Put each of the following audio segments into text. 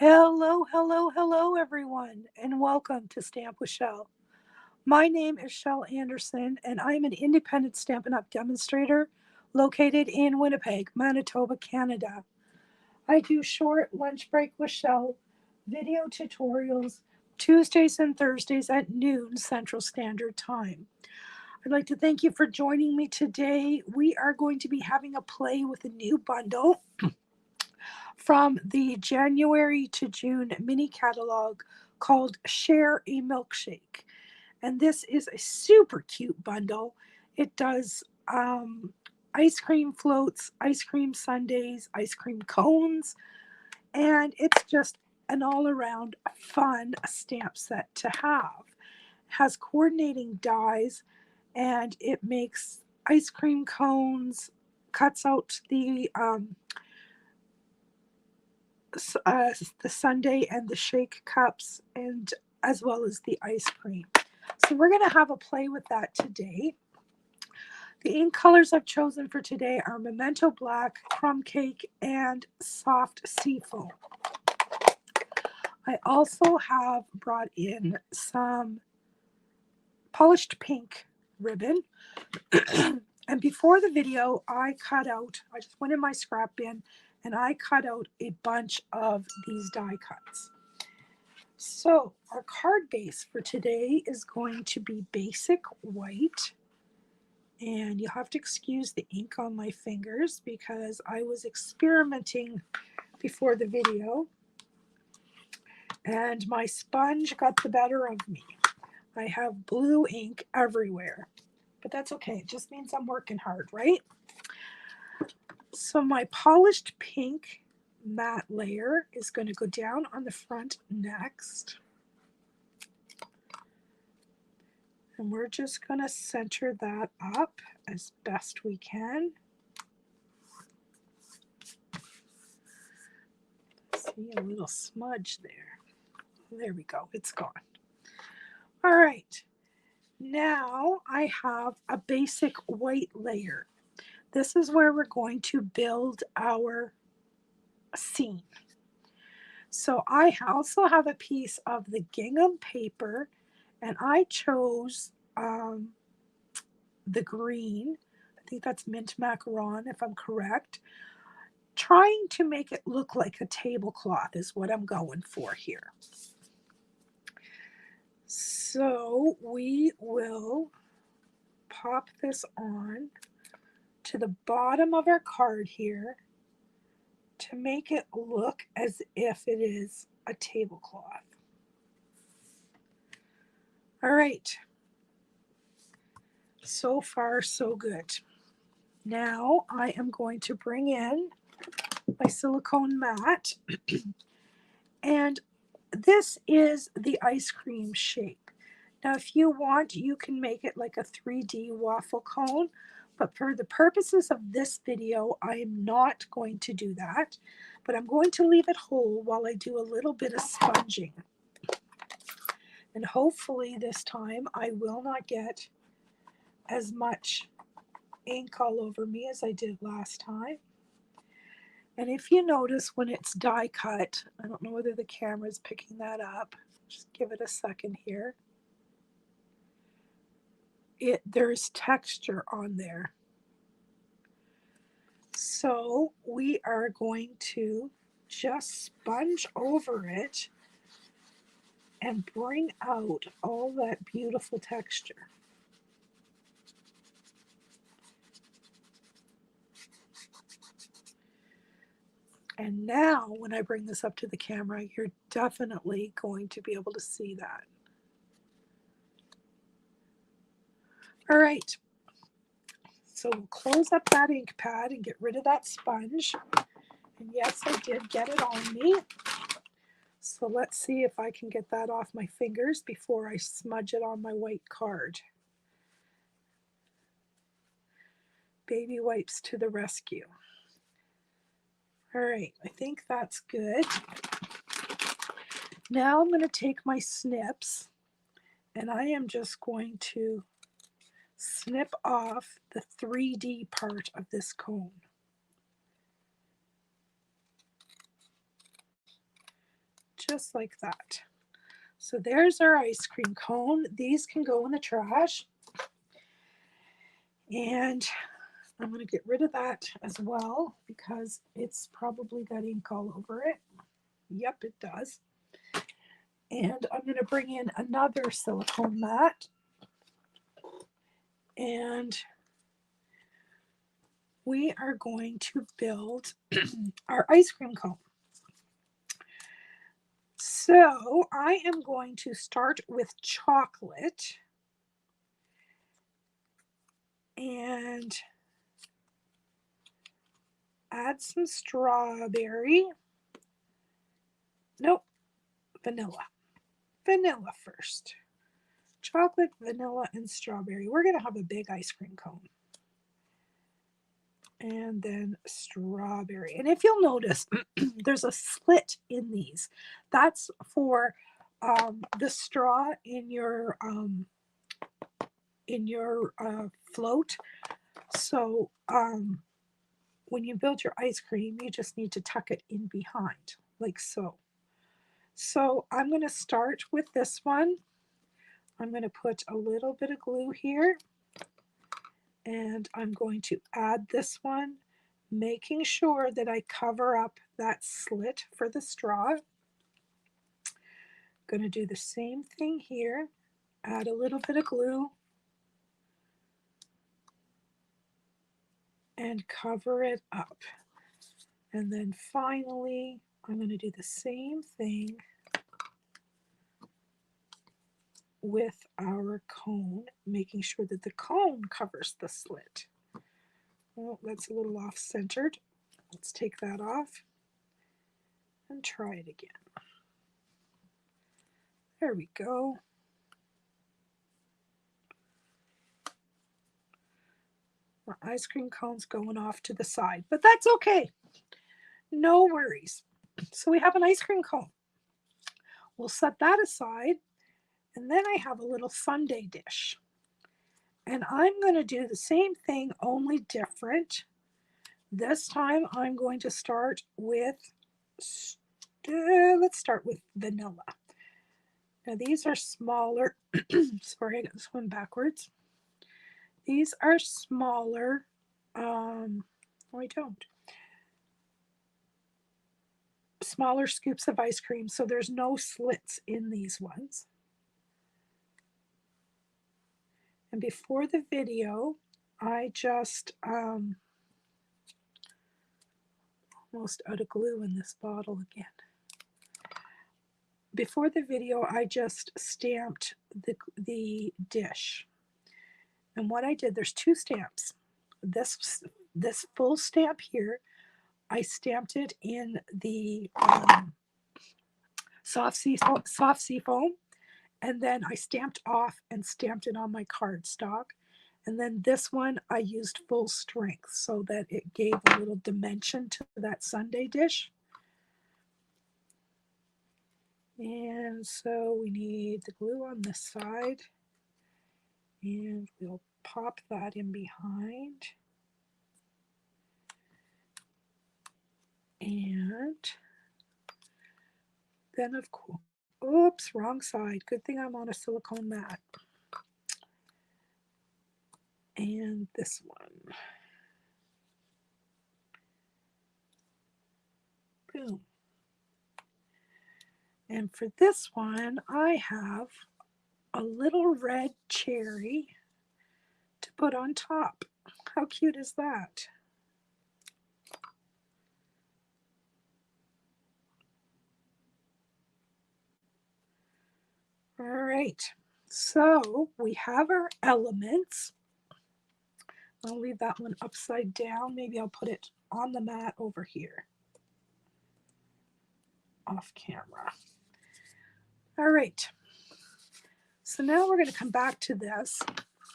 Hello, hello, hello, everyone, and welcome to Stamp with Shel. My name is Shel Anderson, and I am an independent Stampin' Up! Demonstrator located in Winnipeg, Manitoba, Canada. I do short lunch break with Shel video tutorials Tuesdays and Thursdays at noon Central Standard Time. I'd like to thank you for joining me today. We are going to be having a play with a new bundle from the January to June mini catalog called Share a Milkshake. And this is a super cute bundle. It does ice cream floats, ice cream sundaes, ice cream cones, and it's just an all around fun stamp set to have. It has coordinating dies and it makes ice cream cones, cuts out the sundae and the shake cups, and as well as the ice cream. So we're going to have a play with that today. The ink colors I've chosen for today are Memento Black, Crumb Cake, and Soft Seafoam. I also have brought in some polished pink ribbon. And before the video, I just went in my scrap bin and I cut out a bunch of these die cuts. So our card base for today is going to be basic white. And you'll have to excuse the ink on my fingers because I was experimenting before the video and my sponge got the better of me. I have blue ink everywhere, but that's okay. It just means I'm working hard, right? So my polished pink matte layer is going to go down on the front next. And we're just going to center that up as best we can. See a little smudge there. There we go. It's gone. All right. Now I have a basic white layer. This is where we're going to build our scene. So I also have a piece of the gingham paper, and I chose the green. I think that's mint macaron, if I'm correct. Trying to make it look like a tablecloth is what I'm going for here. So we will pop this on to the bottom of our card here to make it look as if it is a tablecloth. All right. So far, so good. Now I am going to bring in my silicone mat. And this is the ice cream shape. Now, if you want, you can make it like a 3D waffle cone, but for the purposes of this video, I am not going to do that, but I'm going to leave it whole while I do a little bit of sponging. And hopefully this time I will not get as much ink all over me as I did last time. And if you notice when it's die cut, I don't know whether the camera is picking that up. Just give it a second here. There's texture on there. So we are going to just sponge over it and bring out all that beautiful texture. And now when I bring this up to the camera, you're definitely going to be able to see that. All right. So we'll close up that ink pad and get rid of that sponge. And yes, I did get it on me. So let's see if I can get that off my fingers before I smudge it on my white card. Baby wipes to the rescue. All right, I think that's good. Now I'm going to take my snips and I am just going to snip off the 3D part of this cone. just like that. So there's our ice cream cone. These can go in the trash. And I'm going to get rid of that as well because it's probably got ink all over it. Yep, it does. And I'm going to bring in another silicone mat. And we are going to build our ice cream cone. So I am going to start with chocolate and add some strawberry. Nope, vanilla. Vanilla first. Chocolate, vanilla, and strawberry. We're going to have a big ice cream cone. And then strawberry. And if you'll notice, there's a slit in these. That's for the straw in your float. So when you build your ice cream, you just need to tuck it in behind, like so. So I'm going to start with this one. I'm going to put a little bit of glue here. And I'm going to add this one, making sure that I cover up that slit for the straw. Going to do the same thing here. Add a little bit of glue and cover it up. And then finally, I'm going to do the same thing with our cone, making sure that the cone covers the slit. Well, that's a little off-centered. Let's take that off and try it again. There we go. Our ice cream cone's going off to the side, but that's okay. No worries. So we have an ice cream cone. We'll set that aside. And then I have a little sundae dish. And I'm going to do the same thing, only different. This time I'm going to start with, let's start with vanilla. Now these are smaller. Sorry, I got this one backwards. These are smaller. No, I don't. Smaller scoops of ice cream, so there's no slits in these ones. And before the video, I just almost out of glue in this bottle again. Before the video, I just stamped the dish. And what I did, there's two stamps. This full stamp here, I stamped it in the soft sea foam. And then I stamped off and stamped it on my cardstock. And then this one I used full strength so that it gave a little dimension to that sundae dish. And so we need the glue on this side. And we'll pop that in behind. And then of course, oops, wrong side. Good thing I'm on a silicone mat. And this one. Boom. And for this one, I have a little red cherry to put on top. How cute is that? All right, so we have our elements. I'll leave that one upside down. Maybe I'll put it on the mat over here. Off camera. All right, so now we're going to come back to this.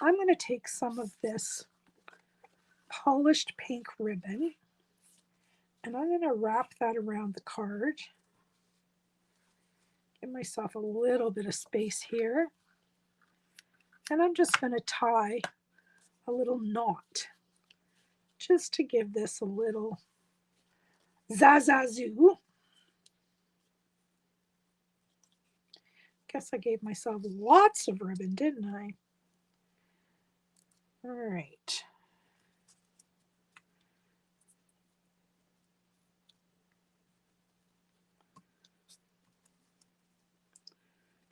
I'm going to take some of this polished pink ribbon and I'm going to wrap that around the card. Give myself a little bit of space here. And I'm just going to tie a little knot just to give this a little zazazoo. Guess I gave myself lots of ribbon, didn't I? All right.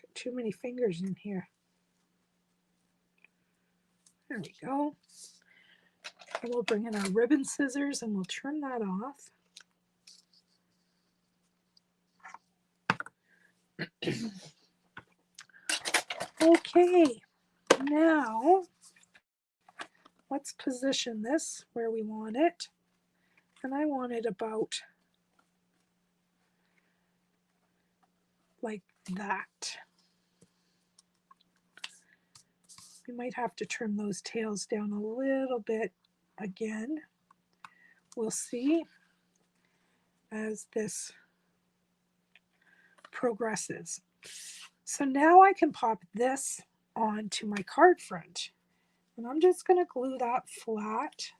Got too many fingers in here. There we go. And we'll bring in our ribbon scissors and we'll turn that off. Okay, now let's position this where we want it. And I want it about like that. We might have to trim those tails down a little bit again. We'll see as this progresses. So now I can pop this onto my card front. And I'm just going to glue that flat,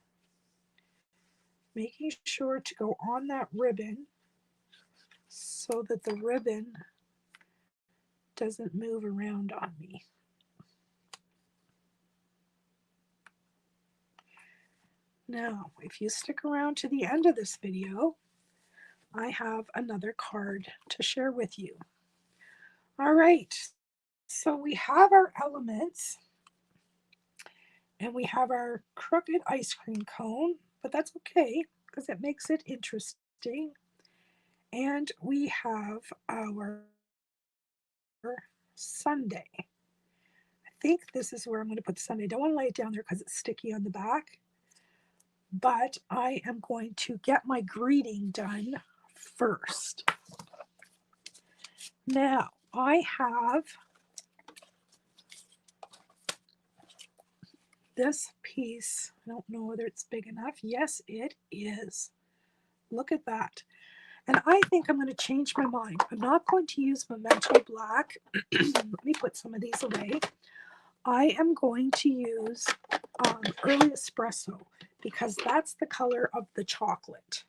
making sure to go on that ribbon so that the ribbon doesn't move around on me. Now, if you stick around to the end of this video, I have another card to share with you. All right, so we have our elements and we have our crooked ice cream cone, but that's okay because it makes it interesting. And we have our sundae. I think this is where I'm going to put the sundae. I don't want to lay it down there because it's sticky on the back, but I am going to get my greeting done first. Now, I have this piece. I don't know whether it's big enough. Yes, it is. Look at that. And I think I'm going to change my mind. I'm not going to use Memento Black. Let me put some of these away. I am going to use Early Espresso because that's the color of the chocolate.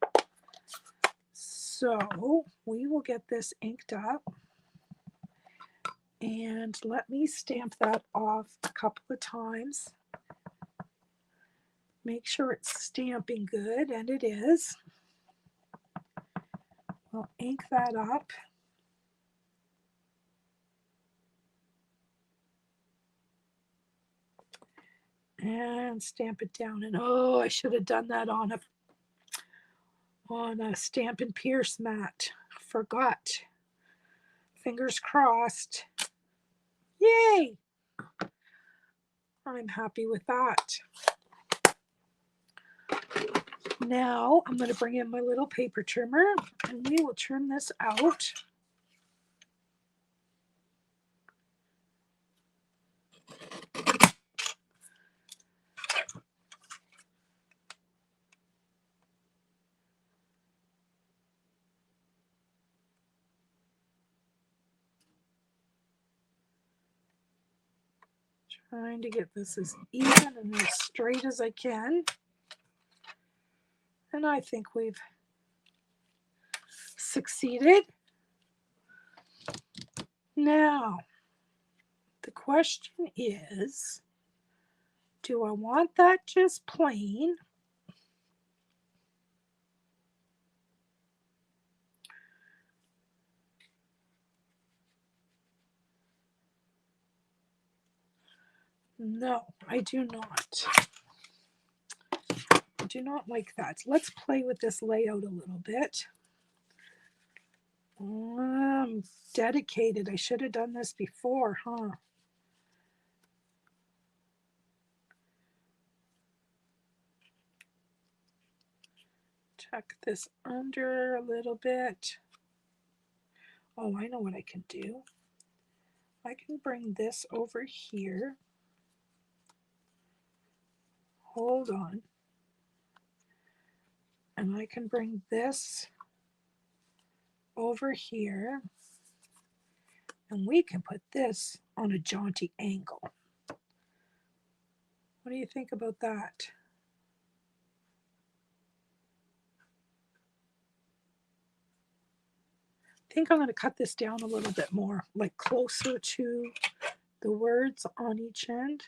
So we will get this inked up. And let me stamp that off a couple of times. Make sure it's stamping good, and it is. We'll ink that up. And stamp it down. And oh, I should have done that on a Stampin' Pierce mat. Forgot. Fingers crossed. Yay! I'm happy with that. Now I'm going to bring in my little paper trimmer and we will trim this out. Trying to get this as even and as straight as I can. And I think we've succeeded. Now, the question is, do I want that just plain? No, I do not. I do not like that. Let's play with this layout a little bit. I'm dedicated. I should have done this before, huh? Tuck this under a little bit. Oh, I know what I can do. I can bring this over here. Hold on. And I can bring this over here. And we can put this on a jaunty angle. What do you think about that? think I'm going to cut this down a little bit more, like closer to the words on each end.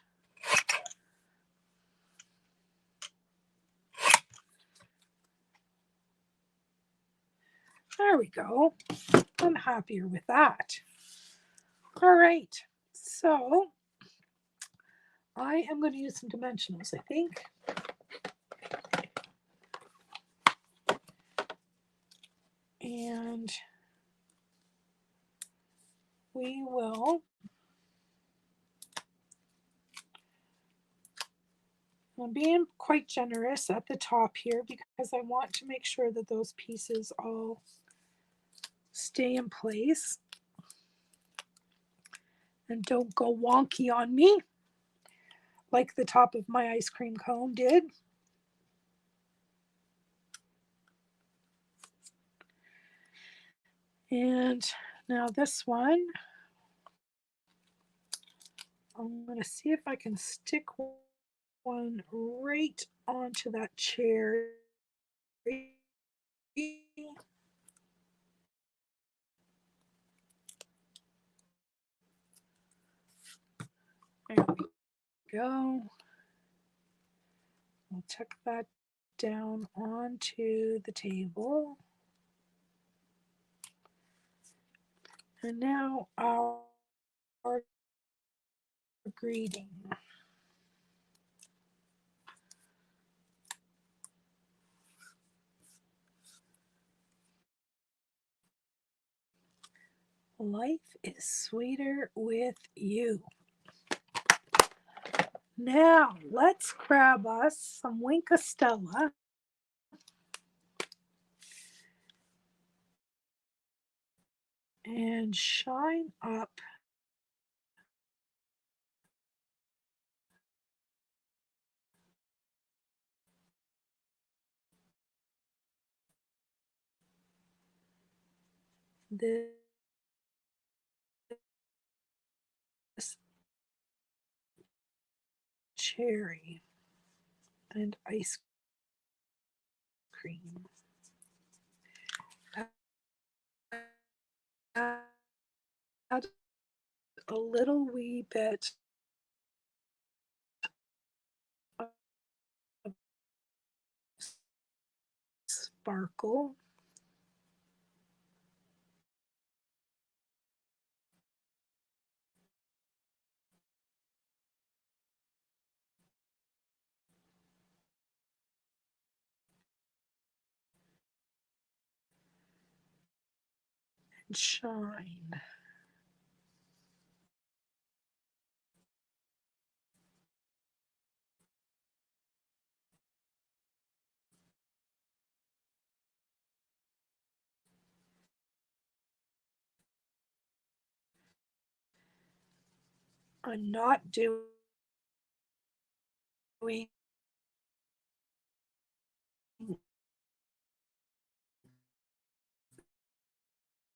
There we go. I'm happier with that. All right, so I am going to use some dimensionals, I think. And we will I'm being quite generous at the top here because I want to make sure that those pieces all stay in place and don't go wonky on me like the top of my ice cream cone did. And now this one, I'm going to see if I can stick one right onto that cherry. There we go. We'll tuck that down onto the table. And now our greeting. Life is sweeter with you. Now let's grab us some Winkostella and shine up this cherry and ice cream. Add a little wee bit of sparkle. And shine. I'm not doing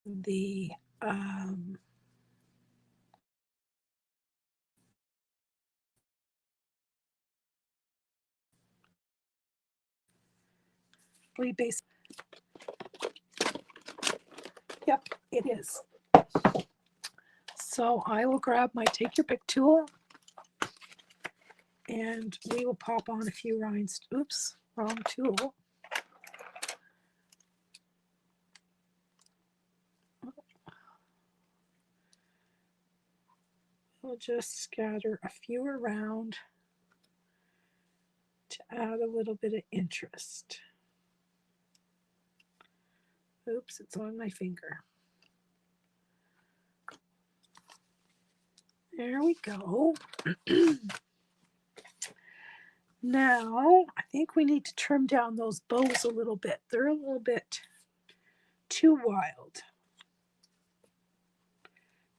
the base. Yep, it is. So I will grab my take your pick tool and we will pop on a few rhinestones. Oops, wrong tool. We'll just scatter a few around to add a little bit of interest. Oops, it's on my finger. There we go. Now, I think we need to trim down those bows a little bit. They're a little bit too wild.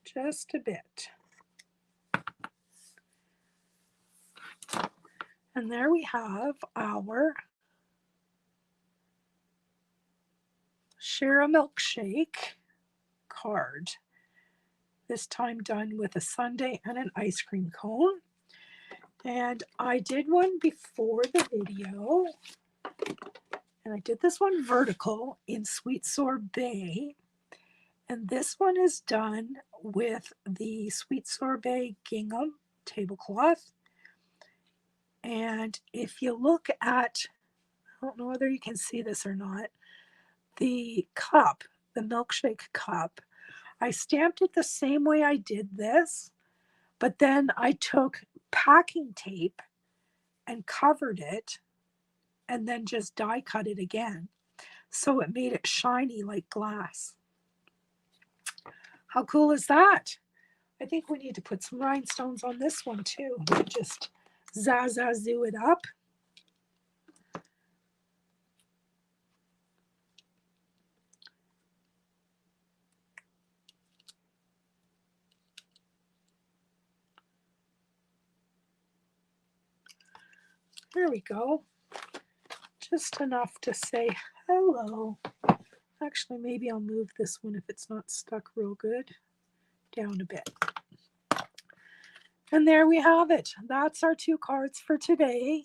Just a bit. And there we have our Share a Milkshake card. This time done with a sundae and an ice cream cone. And I did one before the video. And I did this one vertical in Sweet Sorbet. And this one is done with the Sweet Sorbet gingham tablecloth. And if you look at, I don't know whether you can see this or not, the cup, the milkshake cup, I stamped it the same way I did this, but then I took packing tape and covered it and then just die cut it again. So it made it shiny like glass. How cool is that? I think we need to put some rhinestones on this one too. Just zazazoo it up. There we go. Just enough to say hello. Actually, maybe I'll move this one if it's not stuck real good down a bit. And there we have it. That's our 2 cards for today.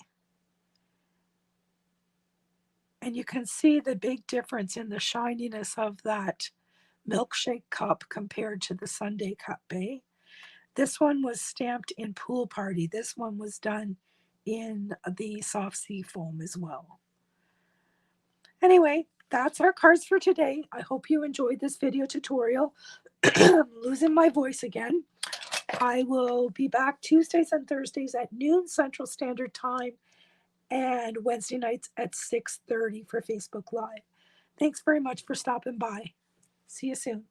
And you can see the big difference in the shininess of that milkshake cup compared to the Sunday cup, eh? This one was stamped in Pool Party. This one was done in the soft sea foam as well. Anyway, that's our cards for today. I hope you enjoyed this video tutorial. I'm losing my voice again. I will be back Tuesdays and Thursdays at noon Central Standard Time and Wednesday nights at 6:30 for Facebook Live. Thanks very much for stopping by. See you soon.